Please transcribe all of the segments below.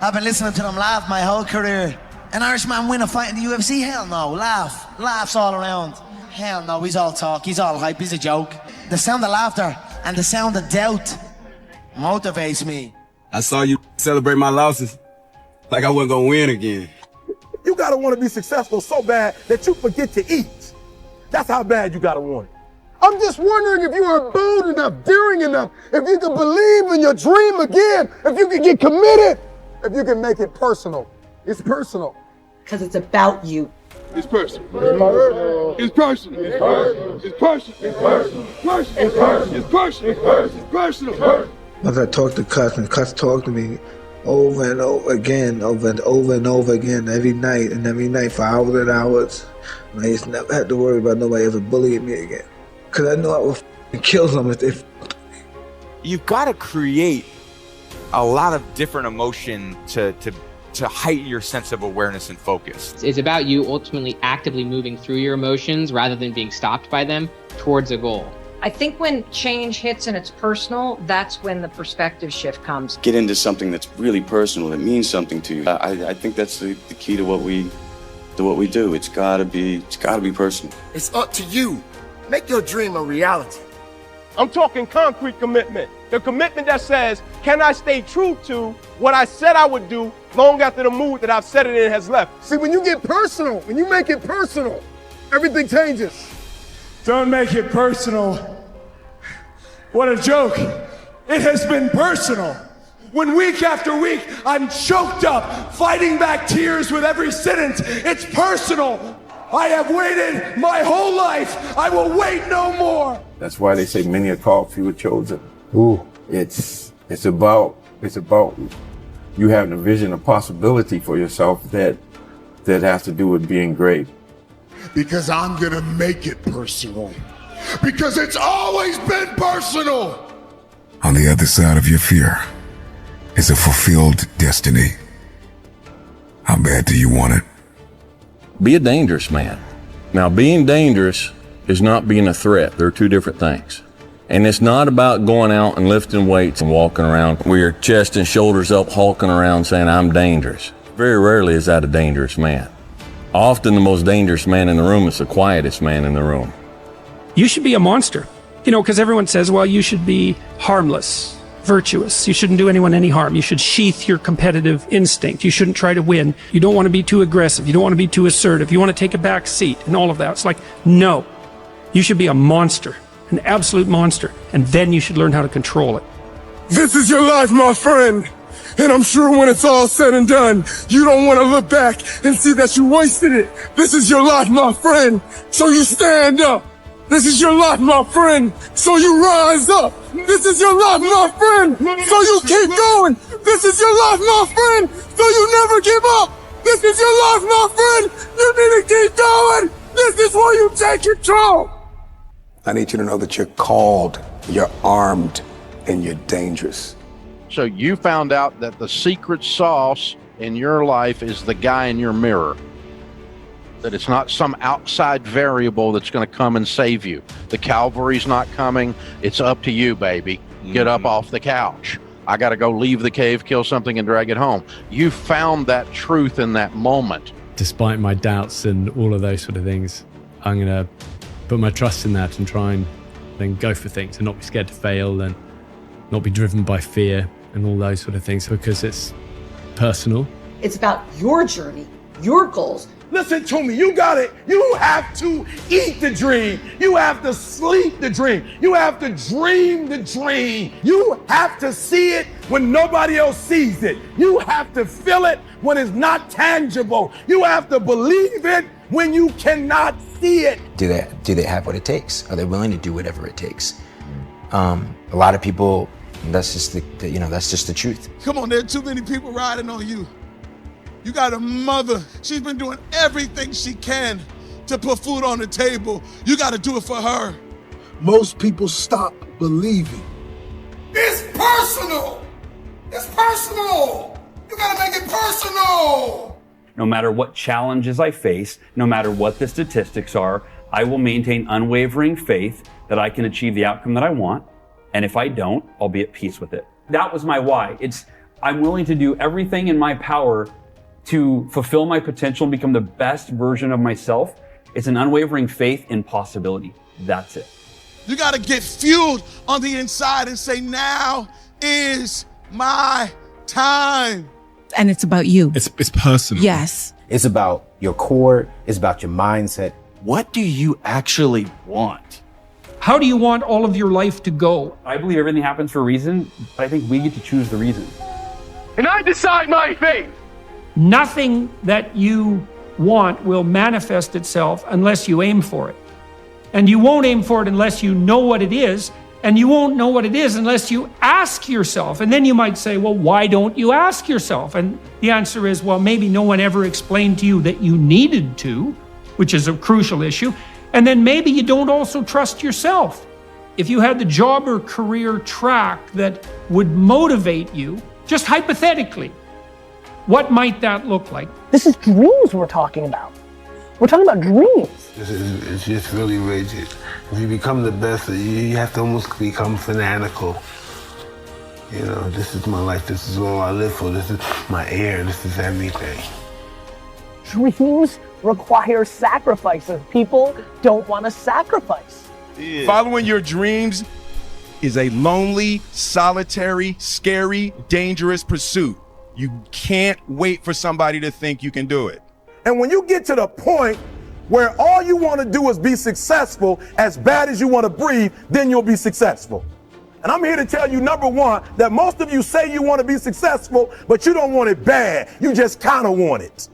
I've been listening to them laugh my whole career. An Irishman win a fight in the UFC? Hell no. Laughs all around. Hell no, he's all talk, he's all hype, he's a joke. The sound of laughter and the sound of doubt motivates me. I saw you celebrate my losses like I wasn't gonna win again. You gotta want to be successful so bad that you forget to eat. That's how bad you gotta want it. I'm just wondering if you are bold enough, daring enough, if you can believe in your dream again, if you can get committed, if you can make it personal. It's personal. Because it's about you. It's personal. It's personal. It's personal. It's personal. It's personal. It's personal. It's personal. It's personal. Once I talk to Cuss, and Cuss talked to me over and over again, over and over again, every night for hours and hours. And I used to never have to worry about nobody ever bullying me again. Because I knew I would kill them if they. You've got to create a lot of different emotion to heighten your sense of awareness and focus. It's about you ultimately actively moving through your emotions rather than being stopped by them towards a goal. I think when change hits and it's personal, that's when the perspective shift comes. Get into something that's really personal, that means something to you. I think that's the key to what we do. It's gotta be personal. It's up to you. Make your dream a reality. I'm talking concrete commitment. The commitment that says, can I stay true to what I said I would do long after the mood that I've set it in has left? See, when you get personal, when you make it personal, everything changes. Don't make it personal. What a joke. It has been personal. When week after week, I'm choked up, fighting back tears with every sentence. It's personal. I have waited my whole life. I will wait no more. That's why they say many are called, few are chosen. Ooh, it's about you having a vision, a possibility for yourself that has to do with being great. Because I'm gonna make it personal. Because it's always been personal. On the other side of your fear is a fulfilled destiny. How bad do you want it? Be a dangerous man. Now, being dangerous is not being a threat. They're two different things. And it's not about going out and lifting weights and walking around with your chest and shoulders up, hulking around saying, I'm dangerous. Very rarely is that a dangerous man. Often the most dangerous man in the room is the quietest man in the room. You should be a monster. You know, because everyone says, well, you should be harmless, virtuous. You shouldn't do anyone any harm. You should sheath your competitive instinct. You shouldn't try to win. You don't want to be too aggressive. You don't want to be too assertive. You want to take a back seat and all of that. It's like, no. You should be a monster, an absolute monster, and then you should learn how to control it. This is your life, my friend. And I'm sure when it's all said and done, you don't want to look back and see that you wasted it. This is your life, my friend. So you stand up. This is your life, my friend. So you rise up. This is your life, my friend. So you keep going. This is your life, my friend. So you never give up. This is your life, my friend. You need to keep going. This is where you take control. I need you to know that you're called, you're armed, and you're dangerous. So you found out that the secret sauce in your life is the guy in your mirror. That it's not some outside variable that's going to come and save you. The cavalry's not coming. It's up to you, baby. Get up off the couch. I got to go leave the cave, kill something, and drag it home. You found that truth in that moment. Despite my doubts and all of those sort of things, I'm going to put my trust in that and try and then go for things and not be scared to fail and not be driven by fear and all those sort of things, because it's personal. It's about your journey, your goals. Listen to me, you got it. You have to eat the dream. You have to sleep the dream. You have to dream the dream. You have to see it when nobody else sees it. You have to feel it when it's not tangible. You have to believe it when you cannot see it. Do they have what it takes? Are they willing to do whatever it takes? A lot of people, that's just the truth. Come on, there are too many people riding on you. You got a mother. She's been doing everything she can to put food on the table. You got to do it for her. Most people stop believing. It's personal. It's personal. You got to make it personal. No matter what challenges I face, no matter what the statistics are, I will maintain unwavering faith that I can achieve the outcome that I want. And if I don't, I'll be at peace with it. That was my why. I'm willing to do everything in my power to fulfill my potential and become the best version of myself. It's an unwavering faith in possibility. That's it. You got to get fueled on the inside and say, now is my time. And it's about you. It's personal. Yes. It's about your core. It's about your mindset. What do you actually want? How do you want all of your life to go? I believe everything happens for a reason, but I think we get to choose the reason. And I decide my fate. Nothing that you want will manifest itself unless you aim for it. And you won't aim for it unless you know what it is, and you won't know what it is unless you ask yourself. And then you might say, well, why don't you ask yourself? And the answer is, well, maybe no one ever explained to you that you needed to, which is a crucial issue. And then maybe you don't also trust yourself. If you had the job or career track that would motivate you, just hypothetically, what might that look like? This is dreams we're talking about. We're talking about dreams. It's just really rigid. If you become the best, you have to almost become fanatical. You know, this is my life, this is all I live for, this is my air, this is everything. Dreams require sacrifices. People don't want to sacrifice. Yeah. Following your dreams is a lonely, solitary, scary, dangerous pursuit. You can't wait for somebody to think you can do it. And when you get to the point where all you want to do is be successful, as bad as you want to breathe, then you'll be successful. And I'm here to tell you, number one, that most of you say you want to be successful, but you don't want it bad. You just kind of want it.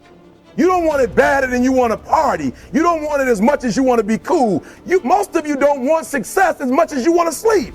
You don't want it badder than you want to party. You don't want it as much as you want to be cool. Most of you don't want success as much as you want to sleep.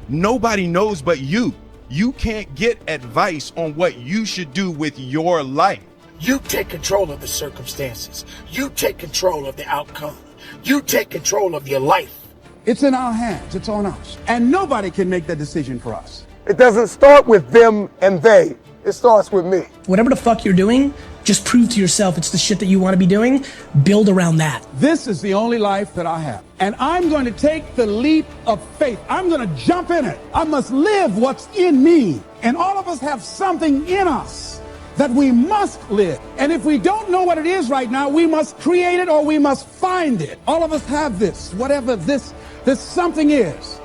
Nobody knows but you. You can't get advice on what you should do with your life. You take control of the circumstances. You take control of the outcome. You take control of your life. It's in our hands. It's on us. And nobody can make that decision for us. It doesn't start with them and they. It starts with me. Whatever the fuck you're doing, just prove to yourself it's the shit that you want to be doing. Build around that. This is the only life that I have. And I'm going to take the leap of faith. I'm going to jump in it. I must live what's in me. And all of us have something in us that we must live. And if we don't know what it is right now, we must create it or we must find it. All of us have this, whatever this something is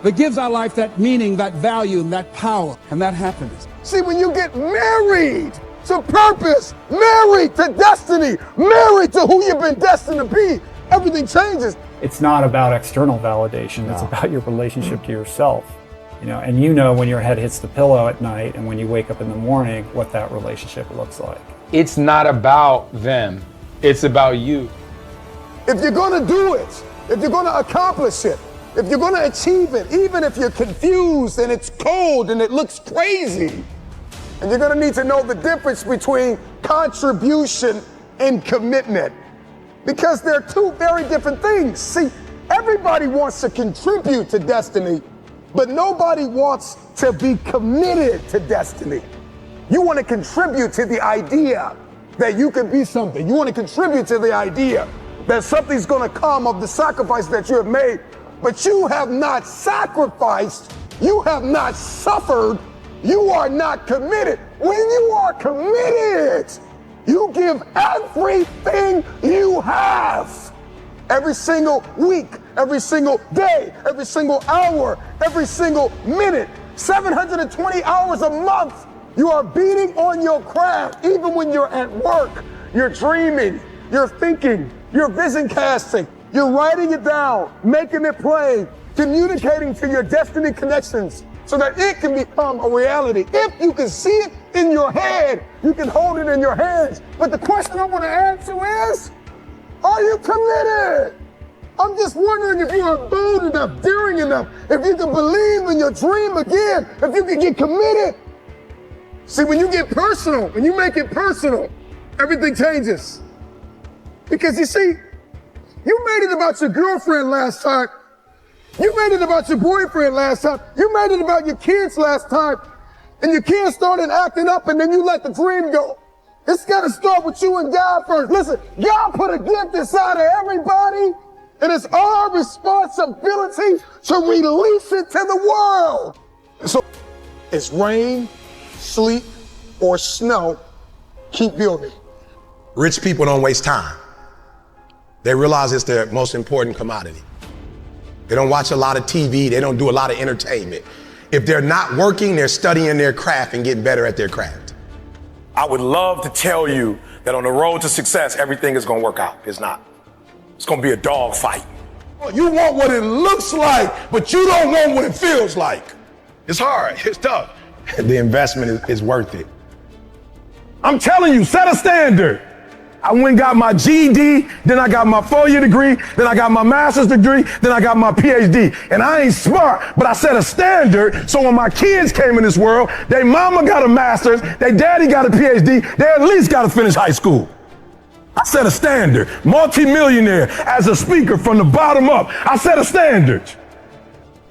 that gives our life that meaning, that value, and that power, and that happiness. See, when you get married to purpose, married to destiny, married to who you've been destined to be, everything changes. It's not about external validation. It's about your relationship to yourself. You know, and you know when your head hits the pillow at night and when you wake up in the morning, what that relationship looks like. It's not about them. It's about you. If you're going to do it, if you're going to accomplish it, if you're going to achieve it, even if you're confused and it's cold and it looks crazy, and you're going to need to know the difference between contribution and commitment, because they're two very different things. See, everybody wants to contribute to destiny, but nobody wants to be committed to destiny. You want to contribute to the idea that you can be something. You want to contribute to the idea that something's going to come of the sacrifice that you have made, but you have not sacrificed, you have not suffered, you are not committed. When you are committed, you give everything you have. Every single week, every single day, every single hour, every single minute, 720 hours a month, you are beating on your craft. Even when you're at work, you're dreaming, you're thinking, you're vision casting, you're writing it down, making it plain, communicating to your destiny connections so that it can become a reality. If you can see it in your head, you can hold it in your hands. But the question I want to answer is, are you committed? I'm just wondering if you are bold enough, daring enough, if you can believe in your dream again, if you can get committed. See, when you get personal, when you make it personal, everything changes. Because you see, you made it about your girlfriend last time. You made it about your boyfriend last time. You made it about your kids last time. And your kids started acting up and then you let the dream go. It's got to start with you and God first. Listen, God put a gift inside of everybody, and it's our responsibility to release it to the world. So it's rain, sleet, or snow, keep building. Rich people don't waste time. They realize it's their most important commodity. They don't watch a lot of TV. They don't do a lot of entertainment. If they're not working, they're studying their craft and getting better at their craft. I would love to tell you that on the road to success, everything is going to work out. It's not. It's going to be a dog fight. You want what it looks like, but you don't want what it feels like. It's hard. It's tough. The investment is worth it. I'm telling you, set a standard. I went and got my GED, then I got my 4-year degree, then I got my master's degree, then I got my PhD. And I ain't smart, but I set a standard so when my kids came in this world, their mama got a master's, their daddy got a PhD, they at least got to finish high school. I set a standard. Multi-millionaire as a speaker from the bottom up. I set a standard.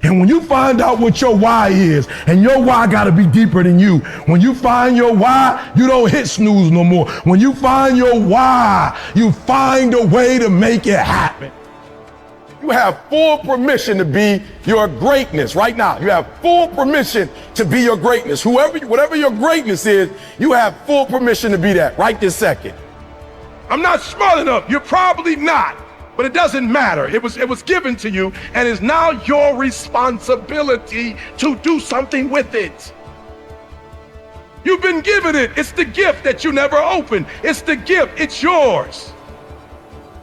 And when you find out what your why is, and your why gotta be deeper than you, when you find your why, you don't hit snooze no more. When you find your why, you find a way to make it happen. You have full permission to be your greatness right now. You have full permission to be your greatness. Whatever your greatness is, you have full permission to be that right this second. I'm not smart enough. You're probably not. But it doesn't matter. It was given to you, and it's now your responsibility to do something with it. You've been given it. It's the gift that you never opened. It's the gift. It's yours.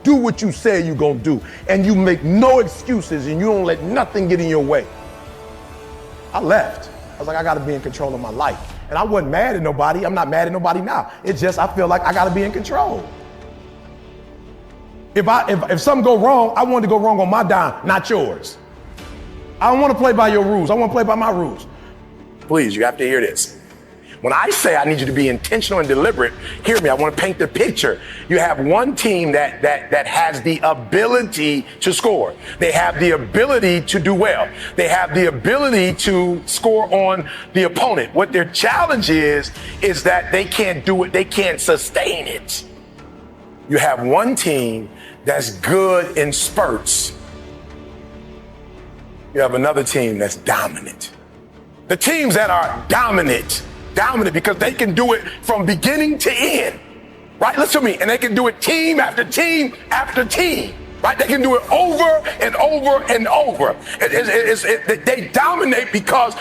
Do what you say you're gonna do, and you make no excuses, and you don't let nothing get in your way. I left. I was like, I gotta be in control of my life. And I wasn't mad at nobody. I'm not mad at nobody now. It's just I feel like I gotta be in control. If something go wrong, I want to go wrong on my dime, not yours. I don't want to play by your rules. I want to play by my rules. Please, you have to hear this. When I say I need you to be intentional and deliberate, hear me, I want to paint the picture. You have one team that has the ability to score. They have the ability to do well. They have the ability to score on the opponent. What their challenge is that they can't do it. They can't sustain it. You have one team that's good in spurts. You have another team that's dominant. The teams that are dominant because they can do it from beginning to end, right? Listen to me. And they can do it team after team after team, right? They can do it over and over and over. They dominate because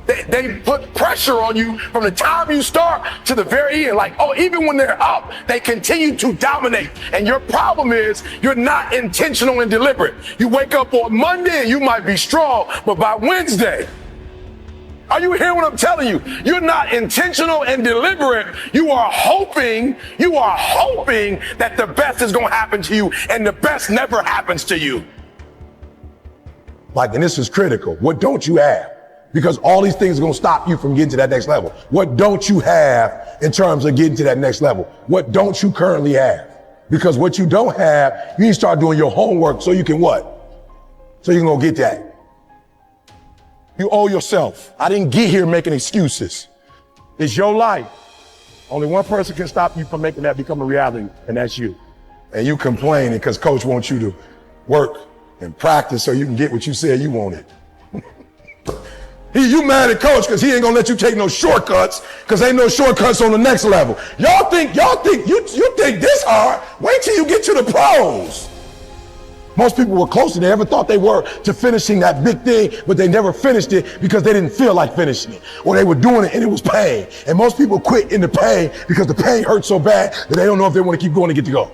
they put pressure on you from the time you start to the very end. Like, even when they're up, they continue to dominate. And your problem is you're not intentional and deliberate. You wake up on Monday and you might be strong, but by Wednesday, are you hearing what I'm telling you? You're not intentional and deliberate. You are hoping that the best is going to happen to you, and the best never happens to you. And this is critical. What don't you have? Because all these things are going to stop you from getting to that next level. What don't you have in terms of getting to that next level? What don't you currently have? Because what you don't have, you need to start doing your homework so you can what? So you can go get that. You owe yourself. I didn't get here making excuses. It's your life. Only one person can stop you from making that become a reality, and that's you. And you complaining because coach wants you to work and practice so you can get what you said you wanted. You mad at coach because he ain't gonna let you take no shortcuts because ain't no shortcuts on the next level. You think this hard? Wait till you get to the pros. Most people were closer than they ever thought they were to finishing that big thing, but they never finished it because they didn't feel like finishing it, or they were doing it and it was pain. And most people quit in the pain because the pain hurts so bad that they don't know if they want to keep going to get to go.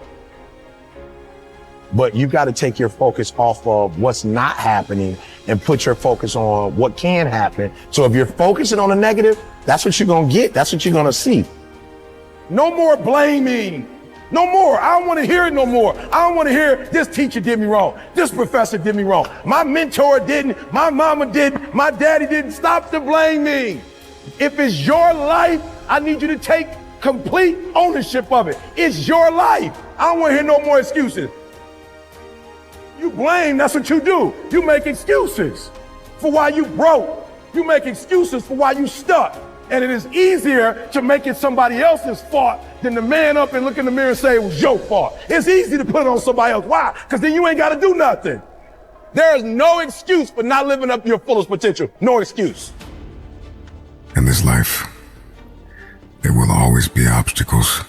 But you got to take your focus off of what's not happening and put your focus on what can happen. So if you're focusing on the negative, that's what you're going to get. That's what you're going to see. No more blaming. No more. I don't want to hear it no more. I don't want to hear this teacher did me wrong. This professor did me wrong. My mentor didn't. My mama didn't. My daddy didn't. Stop the blaming. If it's your life, I need you to take complete ownership of it. It's your life. I don't want to hear no more excuses. You blame, that's what you do. You make excuses for why you broke. You make excuses for why you stuck. And it is easier to make it somebody else's fault than to man up and look in the mirror and say it was your fault. It's easy to put it on somebody else. Why? Because then you ain't got to do nothing. There is no excuse for not living up to your fullest potential. No excuse. In this life, There will always be obstacles.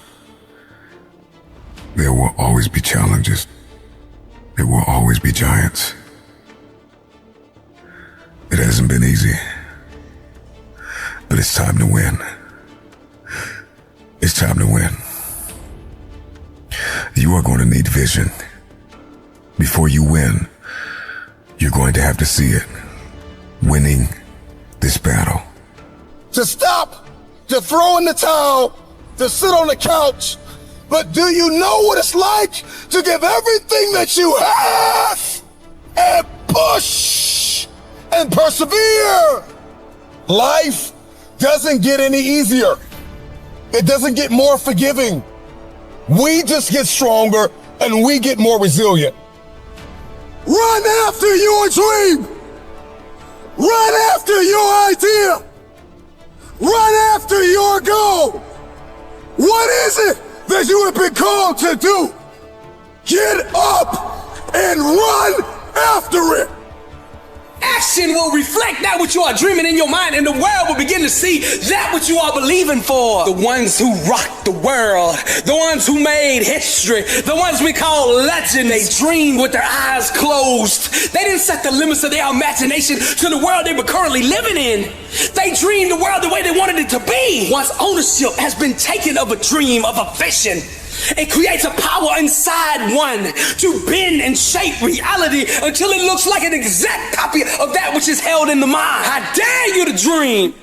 There will always be challenges. There will always be giants. It hasn't been easy, but it's time to win. It's time to win. You are going to need vision. Before you win, you're going to have to see it. Winning this battle. To stop, to throw in the towel, to sit on the couch. But do you know what it's like to give everything that you have and push and persevere? Life doesn't get any easier. It doesn't get more forgiving. We just get stronger and we get more resilient. Run after your dream. Run after your idea. Run after your goal. What is it that you have been called to do? Get up and run after it. Action will reflect that which you are dreaming in your mind, and the world will begin to see that which you are believing for. The ones who rocked the world, the ones who made history, the ones we call legends, they dreamed with their eyes closed. They didn't set the limits of their imagination to the world they were currently living in. They dreamed the world the way they wanted it to be. Once ownership has been taken of a dream, of a vision, it creates a power inside one to bend and shape reality until it looks like an exact copy of that which is held in the mind. I dare you to dream.